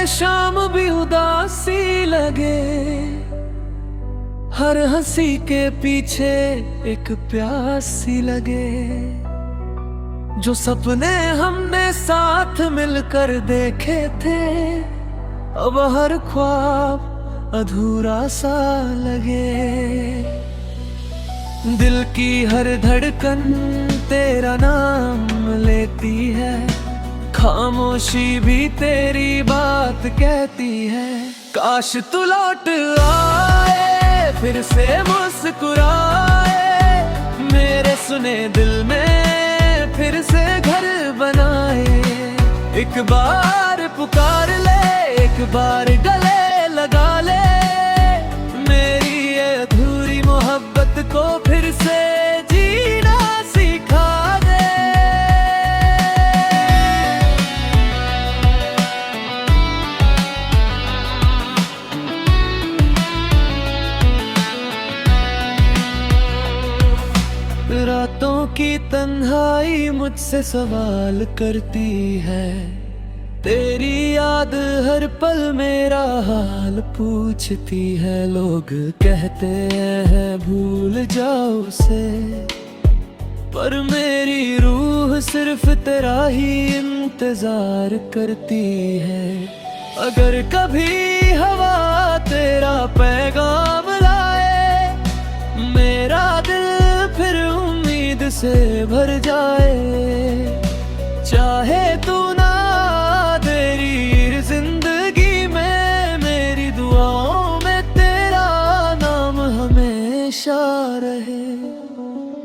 शाम भी उदासी लगे, हर हंसी के पीछे एक प्यासी लगे। जो सपने हमने साथ मिलकर देखे थे, अब हर ख्वाब अधूरा सा लगे। दिल की हर धड़कन तेरा नाम लेती है, खामोशी भी तेरी बात कहती है। काश तू लौट आए, फिर से मुस्कुराए, मेरे सुने दिल में फिर से घर बनाए। एक बार पुकार ले, एक बार गले लगा ले, मेरी ये अधूरी मोहब्बत को फिर से जीना सिखा दे। रातों की तन्हाई मुझसे सवाल करती है, तेरी याद हर पल मेरा हाल पूछती है। लोग कहते हैं भूल जाओ उसे, पर मेरी रूह सिर्फ तेरा ही इंतजार करती है। अगर कभी हवा तेरा पैगाम लाए, मेरा दिल फिर उम्मीद से भर जाए। चाहे तू ना तेरी जिंदगी में, मेरी दुआओं में तेरा नाम हमेशा रहे।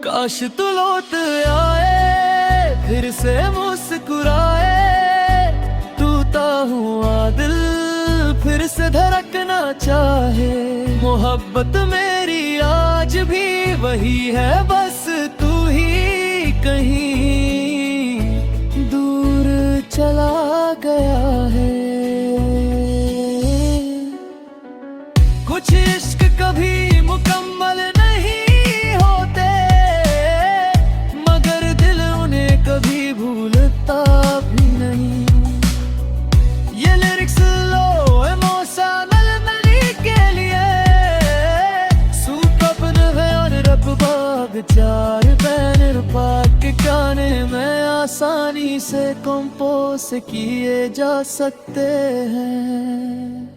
काश तू लौट आए, फिर से मुस्कुराए, टूटा हुआ दिल फिर से धड़कना चाहे। मोहब्बत मेरी आज भी वही है, बस तू ही कहीं दूर चला गया है। कुछ इश्क कभी मुकम्मल नहीं होते, मगर दिल उन्हें कभी भूलता भी नहीं। ये लिरिक्स लो इमोशनल मेरी के लिए, सूपन और रब बाग चार बैनर पाक गाने में आसानी से कंपोज किए जा सकते हैं।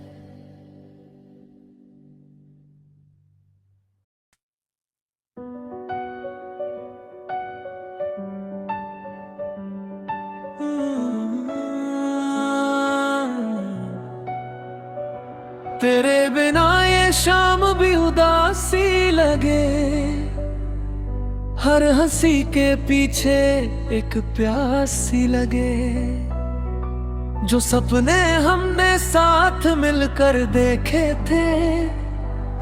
तेरे बिना ये शाम भी उदासी लगे, हर हंसी के पीछे एक प्यासी लगे। जो सपने हमने साथ मिलकर देखे थे,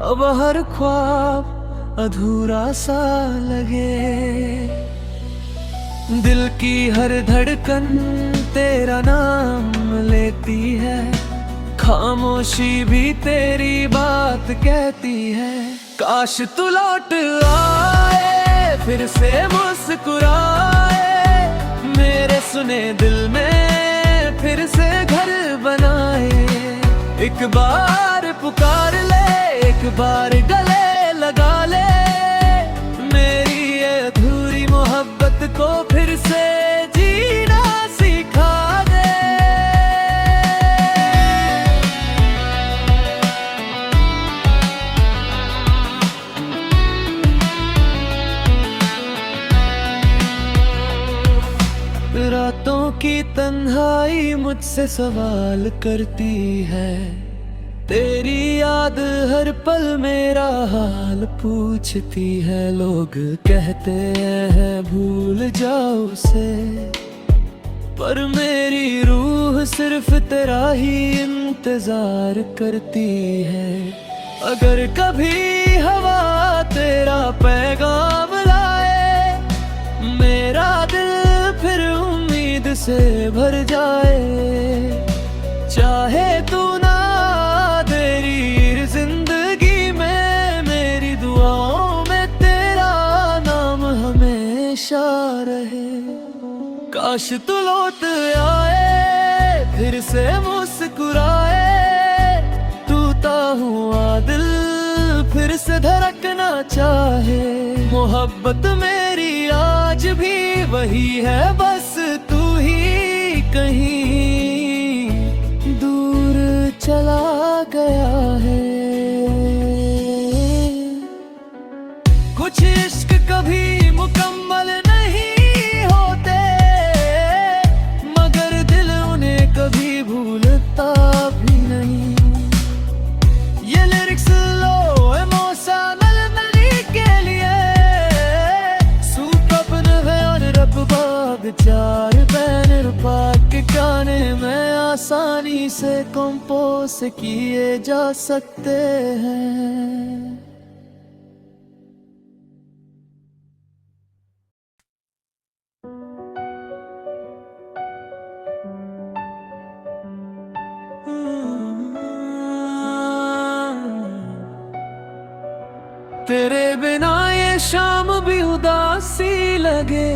अब हर ख्वाब अधूरा सा लगे। दिल की हर धड़कन तेरा नाम लेती है, खामोशी भी तेरी बात कहती है। काश तू लौट आए, फिर से मुस्कुराए, मेरे सुने दिल में फिर से घर बनाए। एक बार पुकार ले, एक बार गले लगा ले, मेरी ये अधूरी मोहब्बत को फिर से जीना सिखा दे। रातों की तन्हाई मुझसे सवाल करती है, तेरी याद हर पल मेरा हाल पूछती है। लोग कहते हैं भूल जाओ उसे, पर मेरी रूह सिर्फ तेरा ही इंतजार करती है। अगर कभी हवा तेरा पैगाम लाए, मेरा दिल फिर उम्मीद से भर जाए। चाहे तू ना तेरी जिंदगी में, मेरी दुआओं में तेरा नाम हमेशा रहे। काश तू लौट आए, फिर से मुस्कुराए, मुस्कुराए, टूटा हुआ दिल फिर से धड़कना चाहे। मोहब्बत मेरी आज भी वही है, बस तू ही कहीं दूर चला गया है। कुछ इश्क कभी मुकम्मल नहीं होते, मगर दिल उन्हें कभी भूलता भी नहीं। ये लिरिक्स लो इमोशनल मेरी के लिए, सुपन है और रब बाग चार बैनर पाक गाने में आसानी से कंपोज किए जा सकते हैं। तेरे बिना ये शाम भी उदासी लगे,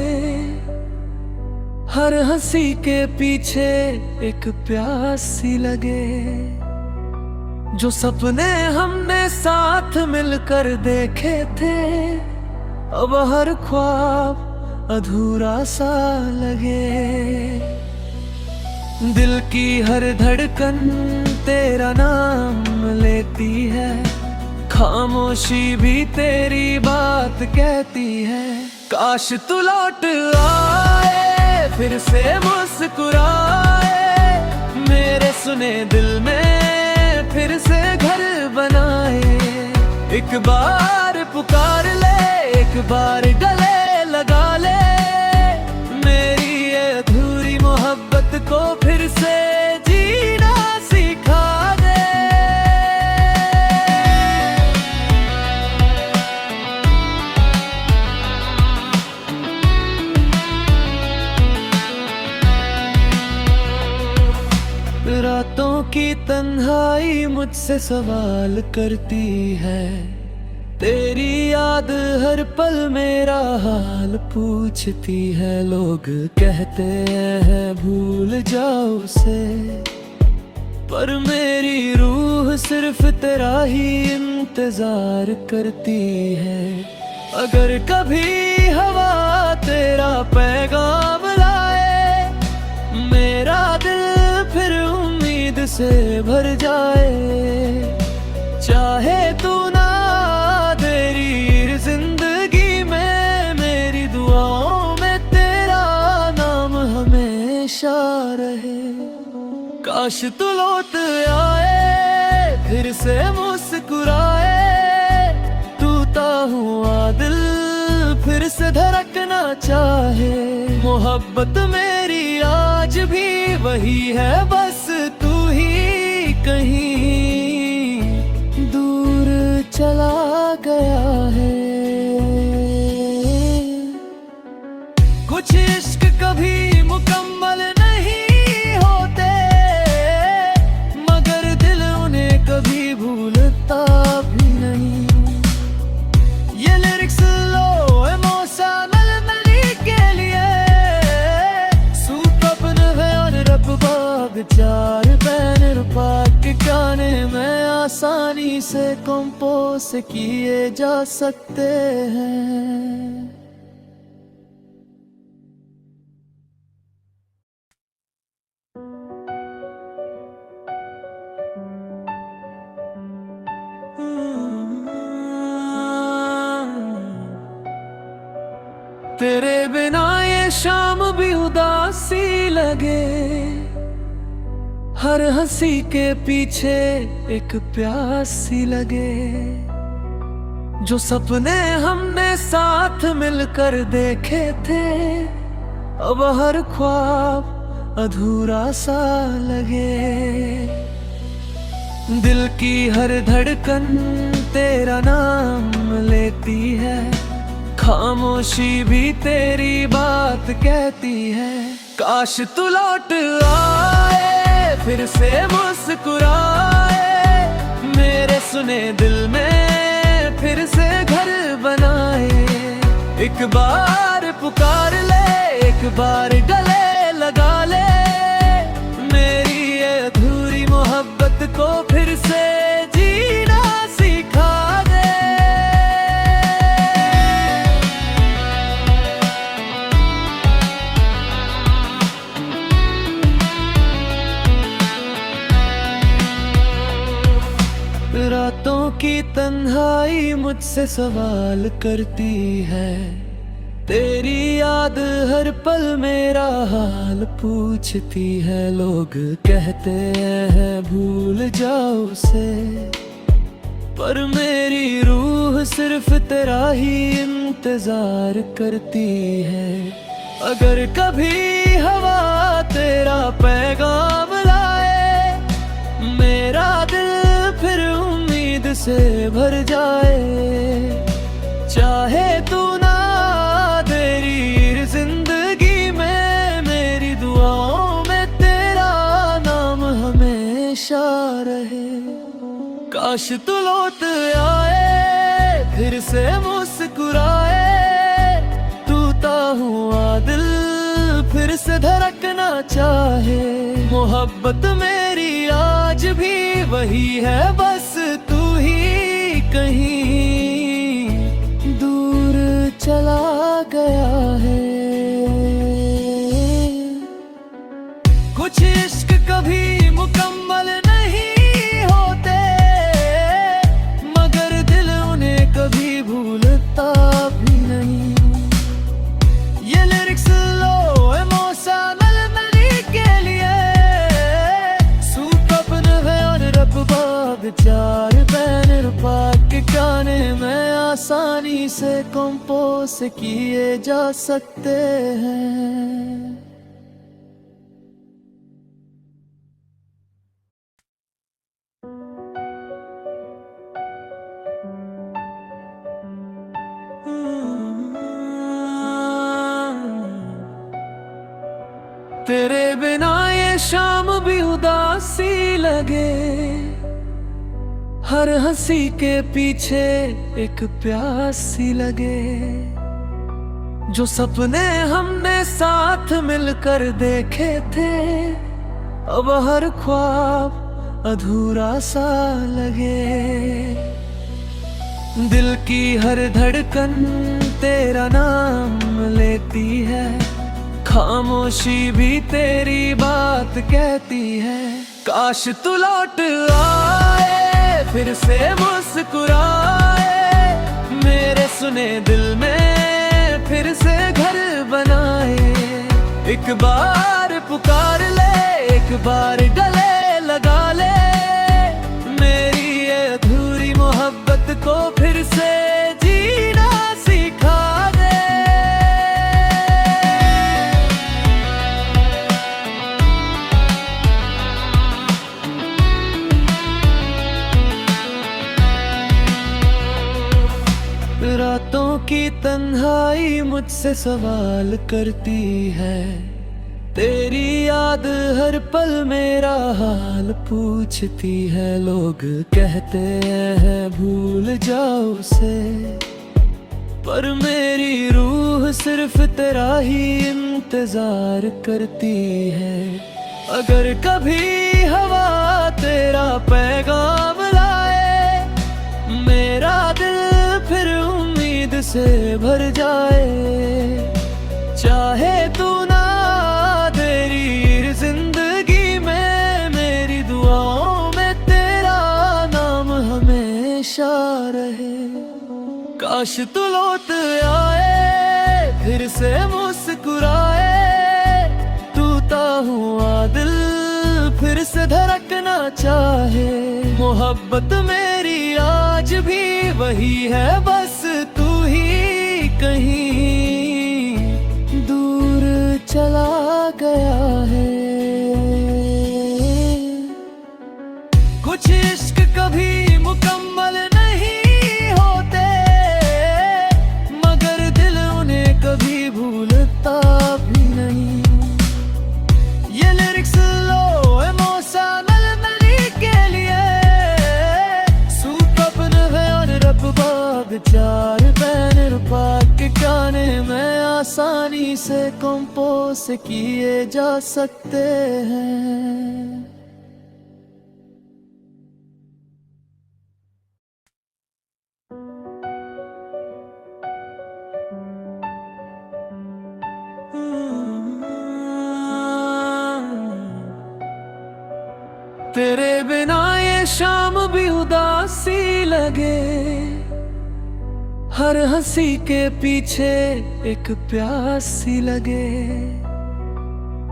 हर हंसी के पीछे एक प्यासी लगे। जो सपने हमने साथ मिलकर देखे थे, अब हर ख्वाब अधूरा सा लगे। दिल की हर धड़कन तेरा नाम लेती है, खामोशी भी तेरी बात कहती है। काश तू लौट आए, फिर से मुस्कुराए, मेरे सुने दिल में फिर से घर बनाए। एक बार पुकार ले, एक बार गले लगा ले, मेरी ये अधूरी मोहब्बत को फिर से जीना सिखा दे। रातों की तन्हाई मुझसे सवाल करती है, तेरी याद हर पल मेरा हाल पूछती है। लोग कहते हैं भूल जाओ उसे, पर मेरी रूह सिर्फ तेरा ही इंतजार करती है। अगर कभी हवा तेरा पैगाम लाए, मेरा दिल फिर उम्मीद से भर जाए। चाहे तू ना तेरी जिंदगी में, मेरी दुआओं में तेरा नाम हमेशा रहे। काश तू लौट आए, फिर से मुस्कुराए, टूटा हुआ दिल फिर से धड़कना चाहे। मोहब्बत मेरी आज भी वही है, बस तू ही कहीं दूर चला गया है। कुछ इश्क कभी मुकम्मल नहीं होते, मगर दिल उन्हें कभी भूलता भी नहीं। ये लिरिक्स लो इमोशनल मेरी के लिए, सुपन है और रब बाग चार बैनर पाक गाने में आसानी से कंपोज किए जा सकते हैं। तेरे बिना ये शाम भी उदासी लगे, हर हंसी के पीछे एक प्यासी लगे। जो सपने हमने साथ मिलकर देखे थे, अब हर ख्वाब अधूरा सा लगे। दिल की हर धड़कन तेरा नाम लेती है, खामोशी भी तेरी बात कहती है। काश तू लौट आए, फिर से मुस्कुराए, मेरे सुने दिल में फिर से घर बनाए। एक बार पुकार ले, एक बार गले लगा ले, मेरी ये अधूरी मोहब्बत को फिर से जीना सिखा दे। रातों की तन्हाई मुझसे सवाल करती है, तेरी याद हर पल मेरा हाल पूछती है। लोग कहते हैं भूल जाओ उसे, पर मेरी रूह सिर्फ तेरा ही इंतजार करती है। अगर कभी हवा तेरा पैगाम लाए, मेरा दिल फिर उम्मीद से भर जाए। चाहे तू ना तेरी जिंदगी में, मेरी दुआओं में तेरा नाम हमेशा रहे। काश तू लौट आए, फिर से मुस्कुराए, टूटा हुआ दिल फिर से धड़कना चाहे। मोहब्बत मेरी आज भी वही है, बस तू ही कहीं दूर चला गया है। कुछ इश्क कभी मुकम्मल नहीं होते, मगर दिल उन्हें कभी भूलता भी नहीं। ये लिरिक्स लो इमोशनल मेरी के लिए, सूपन है और रब विचार बैनर पाक के गाने में आसानी से कंपोज किए जा सकते हैं। तेरे बिना ये शाम भी उदासी लगे, हर हंसी के पीछे एक प्यास सी लगे। जो सपने हमने साथ मिलकर देखे थे, अब हर ख्वाब अधूरा सा लगे। दिल की हर धड़कन तेरा नाम लेती है, खामोशी भी तेरी बात कहती है। काश तू लौट आए, फिर से मुस्कुराए, मेरे सुने दिल में फिर से घर बनाए। एक बार पुकार ले, एक बार गले लगा ले, मेरी ये अधूरी मोहब्बत को फिर से जीना सिखा दे। रातों की तन्हाई मुझसे सवाल करती है, तेरी याद हर पल मेरा हाल पूछती है। लोग कहते हैं भूल जाओ उसे, पर मेरी रूह सिर्फ तेरा ही इंतजार करती है। अगर कभी हवा तेरा पैगाम लाए, मेरा दिल फिर उम्मीद से भर जाए। चाहे तू ना तेरी जिंदगी में, मेरी दुआओं में तेरा नाम हमेशा रहे। काश तू लौट आए, फिर से मुस्कुराए, टूटा हुआ दिल फिर से धड़कना चाहे। मोहब्बत मेरी आज भी वही है, बस तू ही कहीं दूर चला गया है। कुछ इश्क कभी मुकम्मल नहीं होते, मगर दिल उन्हें कभी भूलता भी नहीं। ये लिरिक्स लो इमोशनल मेरी के लिए, सूपन है और रब विचार बैनर पाक के गाने में आसानी से कंपोज किए जा सकते हैं। शाम भी उदासी लगे, हर हंसी के पीछे एक प्यास सी लगे।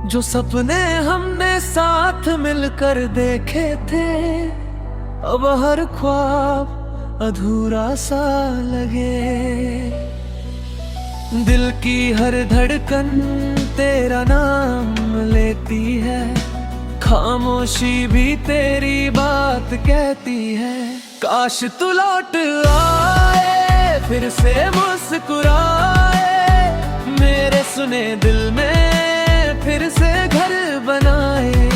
जो सपने हमने साथ मिलकर देखे थे, अब हर ख्वाब अधूरा सा लगे। दिल की हर धड़कन तेरा नाम लेती है, खामोशी भी तेरी बात कहती है। काश तू लौट आए, फिर से मुस्कुराए, मेरे सुने दिल में फिर से घर बनाए।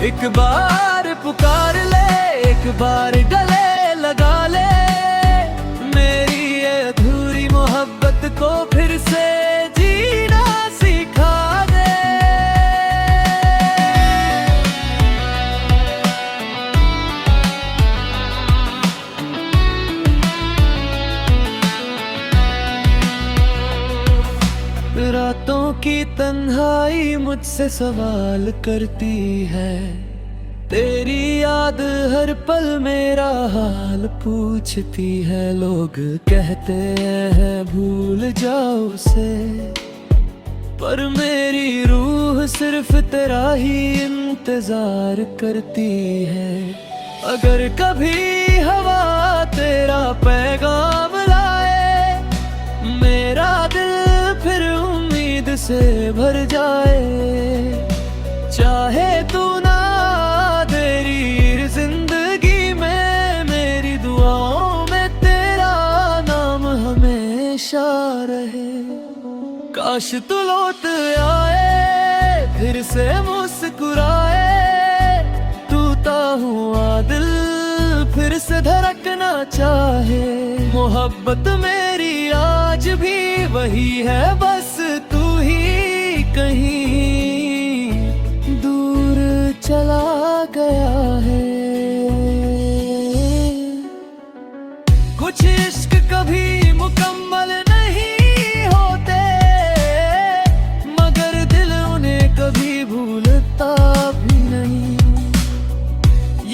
एक बार पुकार ले, एक बार गले लगा ले, मेरी ये अधूरी मोहब्बत को फिर से जीना सिखा दे। रातों की तन्हाई मुझसे सवाल करती है, तेरी याद हर पल मेरा हाल पूछती है। लोग कहते हैं भूल जाओ उसे, पर मेरी रूह सिर्फ तेरा ही इंतजार करती है। अगर कभी हवा तेरा पैगाम लाए, मेरा दिल फिर उम्मीद से भर जाए। चाहे तू ना तेरी जिंदगी में, मेरी दुआओं में तेरा नाम हमेशा रहे। काश तू लौट आए, फिर से मुस्कुराए, टूटा हुआ दिल फिर से धड़कना चाहे। मोहब्बत मेरी आज भी वही है, बस तू ही कहीं दूर चला गया है। कुछ इश्क कभी मुकम्मल नहीं होते, मगर दिल उन्हें कभी भूलता भी नहीं।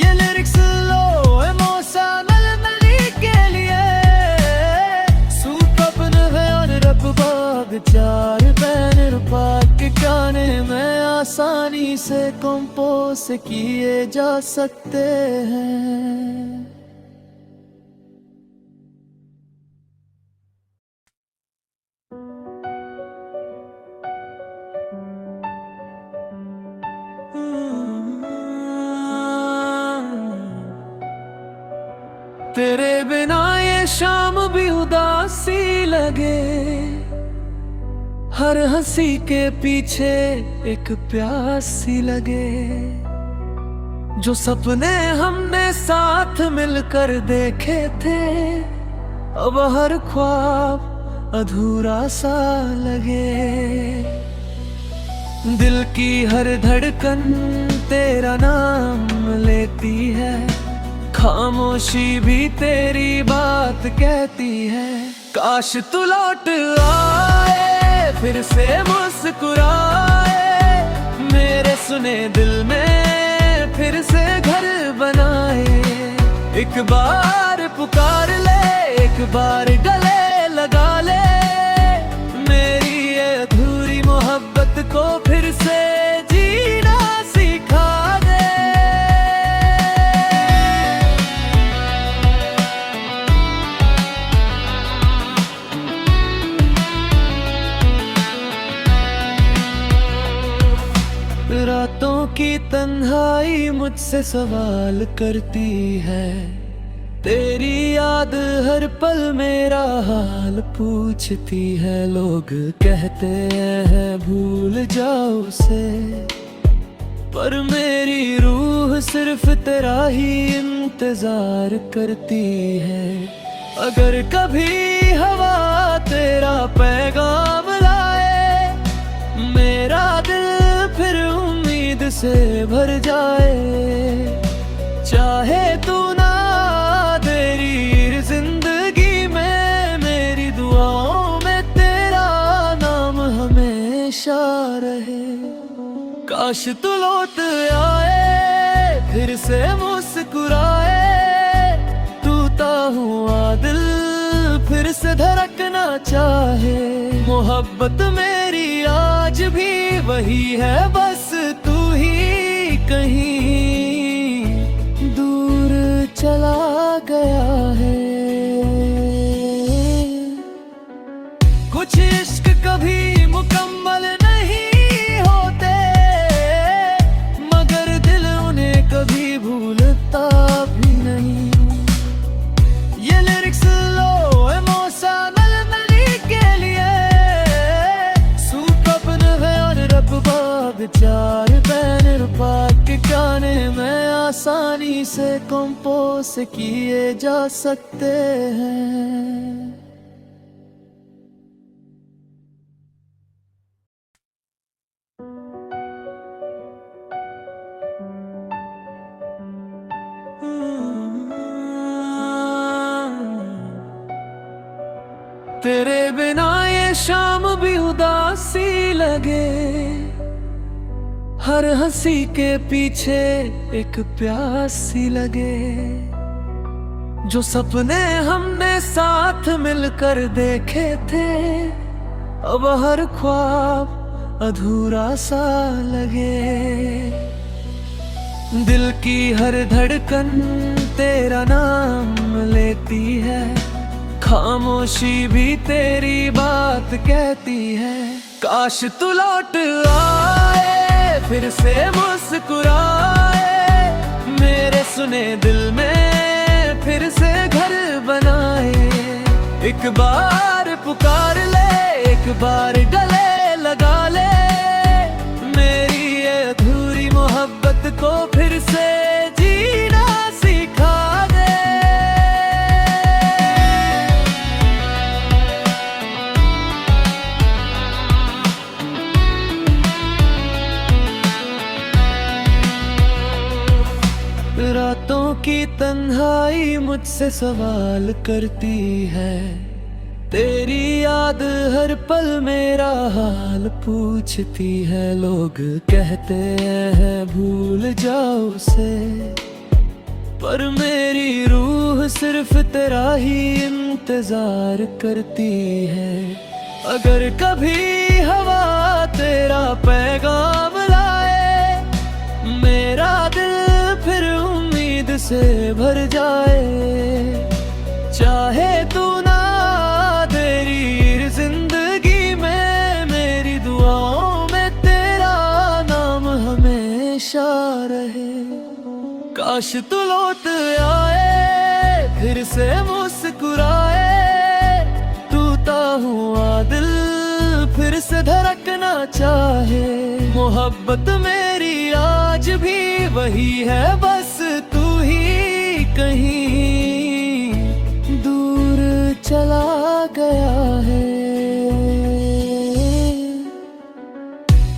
ये लिरिक्स लो इमोशनल मेरी के लिए, सूपन बयान रब बाग चार बैनर पाक गाने में आसानी से कंपोज किए जा सकते हैं। तेरे बिना ये शाम भी उदासी लगे, हर हंसी के पीछे एक प्यास सी लगे। जो सपने हमने साथ मिलकर देखे थे, अब हर ख्वाब अधूरा सा लगे। दिल की हर धड़कन तेरा नाम लेती है, खामोशी भी तेरी बात कहती है। काश तू लौट आए, फिर से मुस्कुराए, मेरे सुने दिल में फिर से घर बनाए। एक बार पुकार ले, एक बार गले लगा ले, मेरी ये अधूरी मोहब्बत को फिर से जीना सिखा दे। रातों की तन्हाई मुझसे सवाल करती है, तेरी याद हर पल मेरा हाल पूछती है। लोग कहते हैं भूल जाओ उसे, पर मेरी रूह सिर्फ तेरा ही इंतजार करती है। अगर कभी हवा तेरा पैगाम लाए, मेरा दिल फिर उम्मीद से भर जाए। चाहे तू ना तेरी जिंदगी में, मेरी दुआओं में तेरा नाम हमेशा रहे। काश तू लौट आए, फिर से मुस्कुराए, से धड़कना चाहे। मोहब्बत मेरी आज भी वही है, बस तू ही कहीं दूर चला गया है। कुछ इश्क कभी मुकम्मल नहीं होते, मगर दिल उन्हें कभी भूलता भी नहीं। ये लिरिक्स लो इमोशनल मेरी के लिए, सुपन है और रब बाग चार बैनर पाक गाने में आसानी से कंपोज किए जा सकते हैं। तेरे बिना ये शाम भी उदासी लगे, हर हंसी के पीछे एक प्यास सी लगे। जो सपने हमने साथ मिलकर देखे थे, अब हर ख्वाब अधूरा सा लगे। दिल की हर धड़कन तेरा नाम लेती है, खामोशी भी तेरी बात कहती है। काश तू लौट आए, फिर से मुस्कुराए, मेरे सुने दिल में फिर से घर बनाए। एक बार पुकार ले, एक बार गले लगा ले, मेरी ये अधूरी मोहब्बत को फिर से जीना सिखा दे। रातों की तन्हाई मुझसे सवाल करती है, तेरी याद हर पल मेरा हाल पूछती है। लोग कहते हैं भूल जाओ उसे, पर मेरी रूह सिर्फ तेरा ही इंतजार करती है। अगर कभी हवा तेरा पैगाम लाए, मेरा दिल फिर उम्मीद से भर जाए। चाहे तू ना तेरी जिंदगी में, मेरी दुआओं में तेरा नाम हमेशा रहे। काश तू लौट आए, फिर से मुस्कुराए, टूटा हुआ दिल फिर से धड़कना चाहे। मोहब्बत मेरी आज भी वही है, बस तू ही कहीं दूर चला गया है।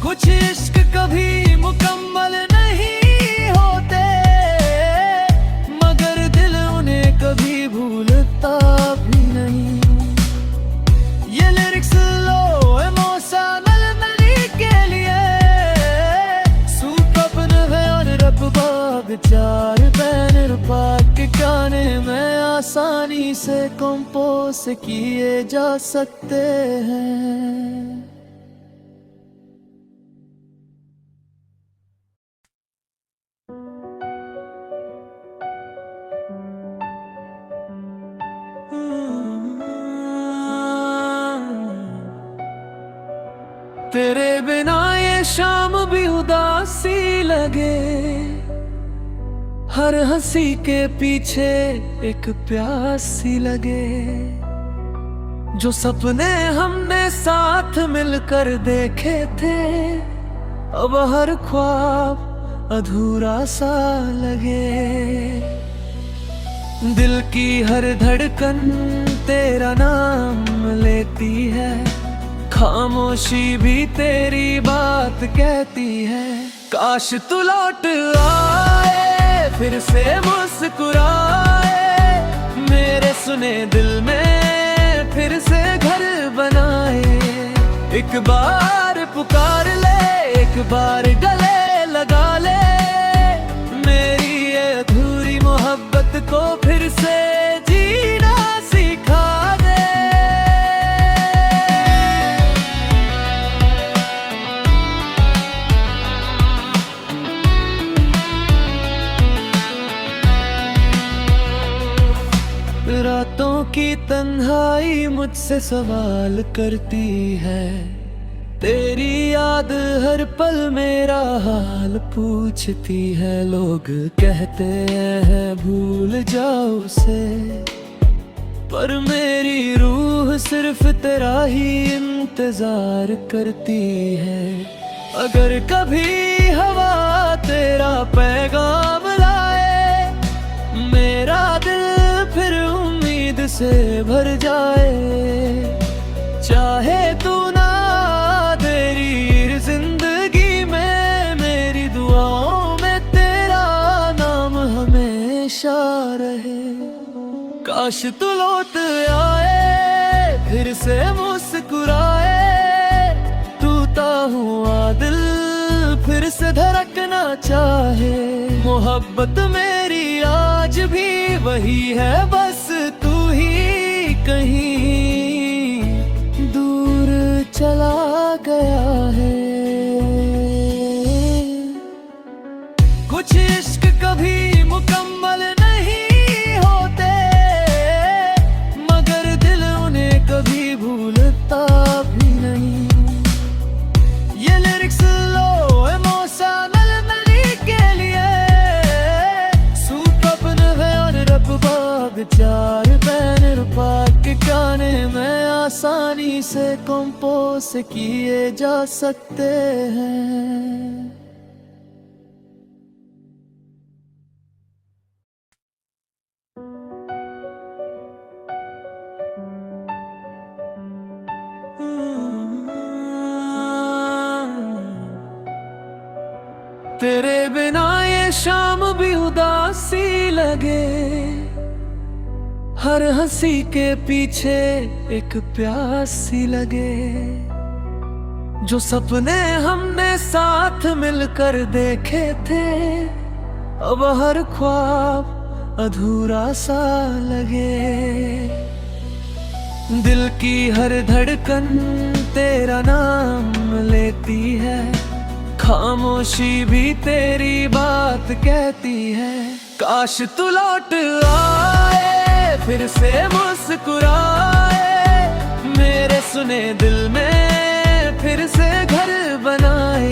कुछ इश्क कभी मुकम्मल नहीं होते, मगर दिल उन्हें कभी भूलता भी नहीं। ये लिरिक्स लो इमोशनल मेरी के लिए, सुपन है और रब बाग चार बैनर पाक गाने में आसानी से कंपोज किए जा सकते हैं। तेरे बिना ये शाम भी उदासी लगे, हर हंसी के पीछे एक प्यास सी लगे। जो सपने हमने साथ मिलकर देखे थे, अब हर ख्वाब अधूरा सा लगे। दिल की हर धड़कन तेरा नाम लेती है, खामोशी भी तेरी बात कहती है। काश तू लौट आए, फिर से मुस्कुराए, मेरे सुने दिल में फिर से घर बनाए। एक बार पुकार ले, एक बार गले लगा ले, मेरी ये अधूरी मोहब्बत को फिर से जीना सिखा दे। रातों की तन्हाई मुझसे सवाल करती है, तेरी याद हर पल मेरा हाल पूछती है। लोग कहते हैं भूल जाओ उसे, पर मेरी रूह सिर्फ तेरा ही इंतजार करती है। अगर कभी हवा तेरा पैगाम लाए, मेरा दिल फिर उम्मीद से भर जाए। चाहे तू ना तेरी जिंदगी में, मेरी दुआओं में तेरा नाम हमेशा रहे। काश तू लौट आए, फिर से मुस्कुराए, टूटा हुआ दिल फिर से धड़कना चाहे। मोहब्बत मेरी आज भी वही है, बस तू ही कहीं दूर चला गया है। कुछ इश्क कभी मुकम्मल नहीं होते, मगर दिल उन्हें कभी भूलता भी नहीं। ये लिरिक्स लो इमोशनल मेरी के लिए, सूपन वैन रब बाग चार बैनर पाक गाने में आसानी से कंपोज किए जा सकते हैं। तेरे बिना ये शाम भी उदासी लगे, हर हंसी के पीछे एक प्यास सी लगे। जो सपने हमने साथ मिलकर देखे थे, अब हर ख्वाब अधूरा सा लगे। दिल की हर धड़कन तेरा नाम लेती है, खामोशी भी तेरी बात कहती है। काश तू लौट आए, फिर से मुस्कुराए, मेरे सुने दिल में फिर से घर बनाए।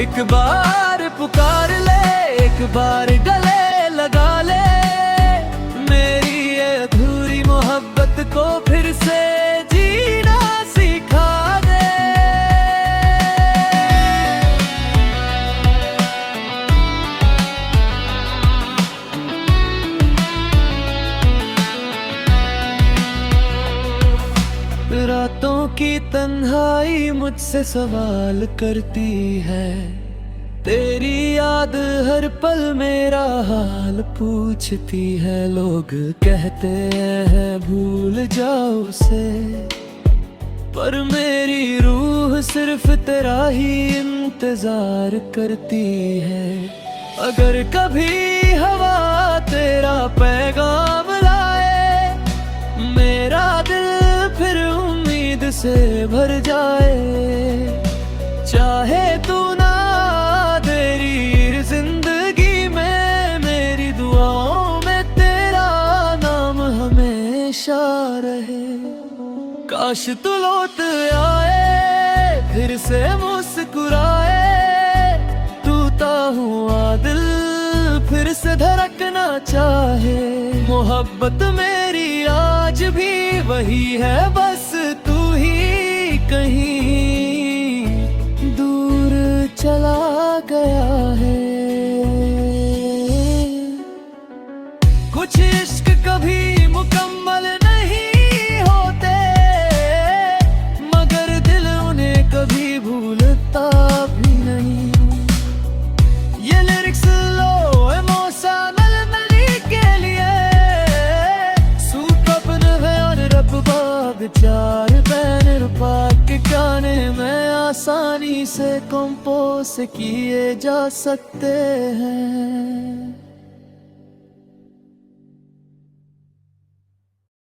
एक बार पुकार ले, एक बार गले लगा ले, मेरी ये अधूरी मोहब्बत को फिर से जीना सिखा दे। रातों की तन्हाई मुझसे सवाल करती है, तेरी याद हर पल मेरा हाल पूछती है। लोग कहते हैं भूल जाओ उसे, पर मेरी रूह सिर्फ तेरा ही इंतजार करती है। अगर कभी हवा तेरा पैगाम लाए, मेरा दिल फिर उम्मीद से भर जाए। चाहे तू ना तेरी जिंदगी में, मेरी दुआओं में तेरा नाम हमेशा रहे। काश तू लौट आए, फिर से मुस्कुराए, टूटा हुआ दिल फिर से धड़कना चाहे। मोहब्बत मेरी आज भी वही है, बस तू ही कहीं दूर चला गया है। कुछ इश्क कभी मुकम्मल नहीं होते, मगर दिल उन्हें कभी भूलता भी नहीं। ये लिरिक्स लो इमोशनल मेरी के लिए, सूपन वैन रब बाग चार बैनर पाक गाने में आसानी से कंपोज किए जा सकते हैं।